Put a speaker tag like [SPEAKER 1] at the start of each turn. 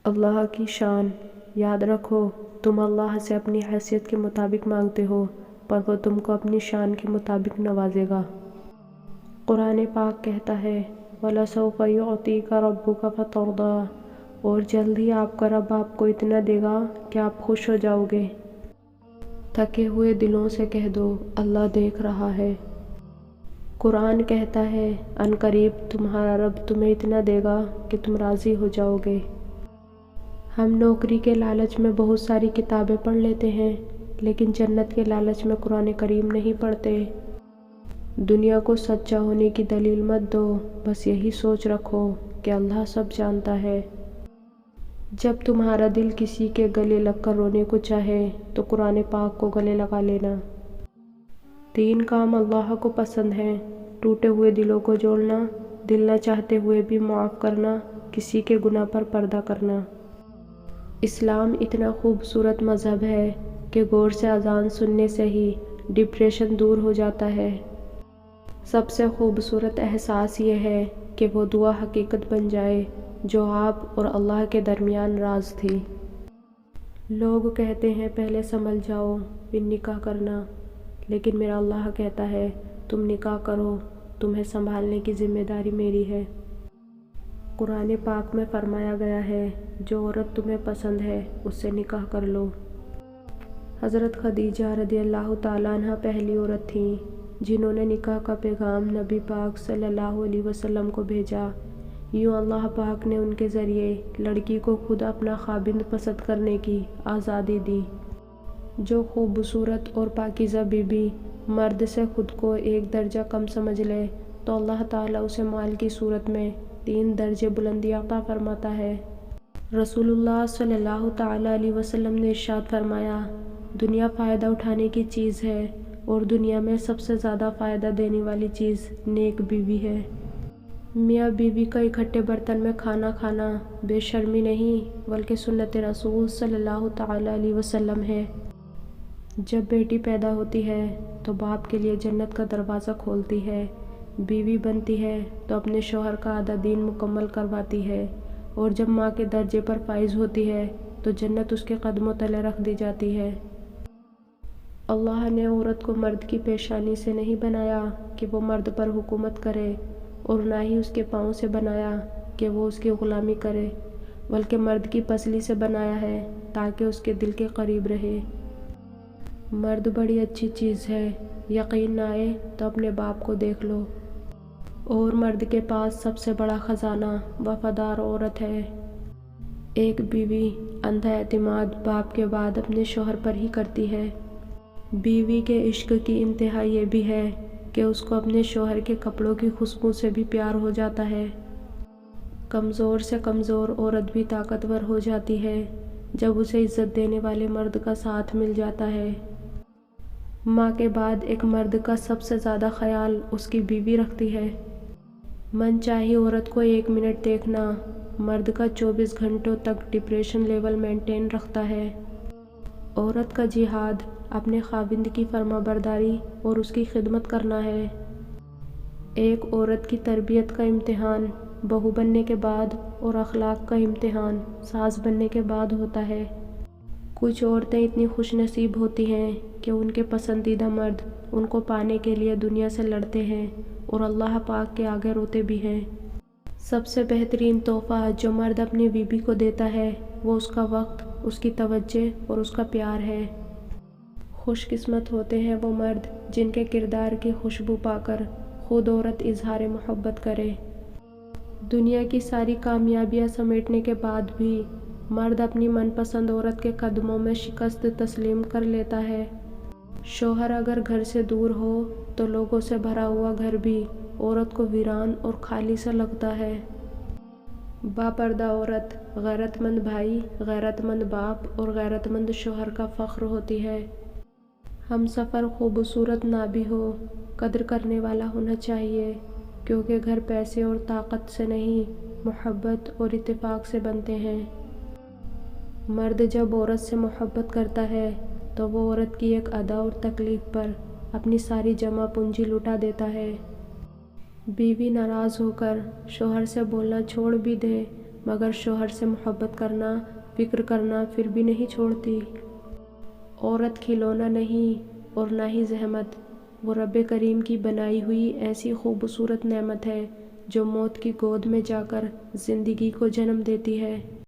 [SPEAKER 1] اللہ کی شان یاد رکھو، تم اللہ سے اپنی حیثیت کے مطابق مانگتے ہو، پر وہ تم کو اپنی شان کے مطابق نوازے گا۔ قرآن پاک کہتا ہے وَلَسَوْفَ يُعْطِيكَ رَبُّكَ فَتَرْضَىٰ، اور جلد ہی آپ کا رب آپ کو اتنا دے گا کہ آپ خوش ہو جاؤ گے۔ تھکے ہوئے دلوں سے کہہ دو اللہ دیکھ رہا ہے۔ قرآن کہتا ہے عنقریب تمہارا رب تمہیں اتنا دے گا کہ تم راضی ہو جاؤ گے۔ ہم نوکری کے لالچ میں بہت ساری کتابیں پڑھ لیتے ہیں، لیکن جنت کے لالچ میں قرآن کریم نہیں پڑھتے۔ دنیا کو سچا ہونے کی دلیل مت دو، بس یہی سوچ رکھو کہ اللہ سب جانتا ہے۔ جب تمہارا دل کسی کے گلے لگ کر رونے کو چاہے تو قرآن پاک کو گلے لگا لینا۔ 3 کام اللہ کو پسند ہیں: ٹوٹے ہوئے دلوں کو جوڑنا، دل نہ چاہتے ہوئے بھی معاف کرنا، کسی کے گناہ پر پردہ کرنا۔ اسلام اتنا خوبصورت مذہب ہے کہ غور سے اذان سننے سے ہی ڈپریشن دور ہو جاتا ہے۔ سب سے خوبصورت احساس یہ ہے کہ وہ دعا حقیقت بن جائے جو آپ اور اللہ کے درمیان راز تھی۔ لوگ کہتے ہیں پہلے سنبھل جاؤ پھر نکاح کرنا، لیکن میرا اللہ کہتا ہے تم نکاح کرو، تمہیں سنبھالنے کی ذمہ داری میری ہے۔ قرآن پاک میں فرمایا گیا ہے جو عورت تمہیں پسند ہے اس سے نکاح کر لو۔ حضرت خدیجہ رضی اللہ تعالیٰ عنہ پہلی عورت تھیں جنہوں نے نکاح کا پیغام نبی پاک صلی اللہ علیہ وسلم کو بھیجا۔ یوں اللہ پاک نے ان کے ذریعے لڑکی کو خود اپنا خاوند پسند کرنے کی آزادی دی۔ جو خوبصورت اور پاکیزہ بیوی مرد سے خود کو 1 درجہ کم سمجھ لے تو اللہ تعالیٰ اسے مال کی صورت میں 3 درجے بلندی عطا فرماتا ہے۔ رسول اللہ صلی اللہ تعالیٰ علیہ وسلم نے ارشاد فرمایا دنیا فائدہ اٹھانے کی چیز ہے اور دنیا میں سب سے زیادہ فائدہ دینے والی چیز نیک بیوی ہے۔ میاں بیوی کا اکٹھے برتن میں کھانا کھانا بے شرمی نہیں بلکہ سنت رسول صلی اللہ تعالیٰ علیہ وسلم ہے۔ جب بیٹی پیدا ہوتی ہے تو باپ کے لیے جنت کا دروازہ کھولتی ہے، بیوی بنتی ہے تو اپنے شوہر کا آدھا دین مکمل کرواتی ہے، اور جب ماں کے درجے پر فائز ہوتی ہے تو جنت اس کے قدموں تلے رکھ دی جاتی ہے۔ اللہ نے عورت کو مرد کی پیشانی سے نہیں بنایا کہ وہ مرد پر حکومت کرے، اور نہ ہی اس کے پاؤں سے بنایا کہ وہ اس کی غلامی کرے، بلکہ مرد کی پسلی سے بنایا ہے تاکہ اس کے دل کے قریب رہے۔ مرد بڑی اچھی چیز ہے، یقین نہ آئے تو اپنے باپ کو دیکھ لو۔ اور مرد کے پاس سب سے بڑا خزانہ وفادار عورت ہے۔ ایک بیوی اندھا اعتماد باپ کے بعد اپنے شوہر پر ہی کرتی ہے۔ بیوی کے عشق کی انتہا یہ بھی ہے کہ اس کو اپنے شوہر کے کپڑوں کی خوشبو سے بھی پیار ہو جاتا ہے۔ کمزور سے کمزور عورت بھی طاقتور ہو جاتی ہے جب اسے عزت دینے والے مرد کا ساتھ مل جاتا ہے۔ ماں کے بعد ایک مرد کا سب سے زیادہ خیال اس کی بیوی رکھتی ہے۔ من چاہی عورت کو 1 منٹ دیکھنا مرد کا 24 گھنٹوں تک ڈپریشن لیول مینٹین رکھتا ہے۔ عورت کا جہاد اپنے خاوند کی فرما برداری اور اس کی خدمت کرنا ہے۔ ایک عورت کی تربیت کا امتحان بہو بننے کے بعد اور اخلاق کا امتحان ساس بننے کے بعد ہوتا ہے۔ کچھ عورتیں اتنی خوش نصیب ہوتی ہیں کہ ان کے پسندیدہ مرد ان کو پانے کے لیے دنیا سے لڑتے ہیں اور اللہ پاک کے آگے روتے بھی ہیں۔ سب سے بہترین تحفہ جو مرد اپنی بیوی کو دیتا ہے وہ اس کا وقت، اس کی توجہ اور اس کا پیار ہے۔ خوش قسمت ہوتے ہیں وہ مرد جن کے کردار کی خوشبو پا کر خود عورت اظہار محبت کرے۔ دنیا کی ساری کامیابیاں سمیٹنے کے بعد بھی مرد اپنی من پسند عورت کے قدموں میں شکست تسلیم کر لیتا ہے۔ شوہر اگر گھر سے دور ہو تو لوگوں سے بھرا ہوا گھر بھی عورت کو ویران اور خالی سا لگتا ہے۔ باپردہ عورت غیرت مند بھائی، غیرت مند باپ اور غیرت مند شوہر کا فخر ہوتی ہے۔ ہم سفر خوبصورت نہ بھی ہو، قدر کرنے والا ہونا چاہیے، کیونکہ گھر پیسے اور طاقت سے نہیں محبت اور اتفاق سے بنتے ہیں۔ مرد جب عورت سے محبت کرتا ہے تو وہ عورت کی ایک ادا اور تکلیف پر اپنی ساری جمع پونجی لٹا دیتا ہے۔ بیوی ناراض ہو کر شوہر سے بولنا چھوڑ بھی دے مگر شوہر سے محبت کرنا، فکر کرنا پھر بھی نہیں چھوڑتی۔ عورت کھلونا نہیں اور نہ ہی زحمت، وہ رب کریم کی بنائی ہوئی ایسی خوبصورت نعمت ہے جو موت کی گود میں جا کر زندگی کو جنم دیتی ہے۔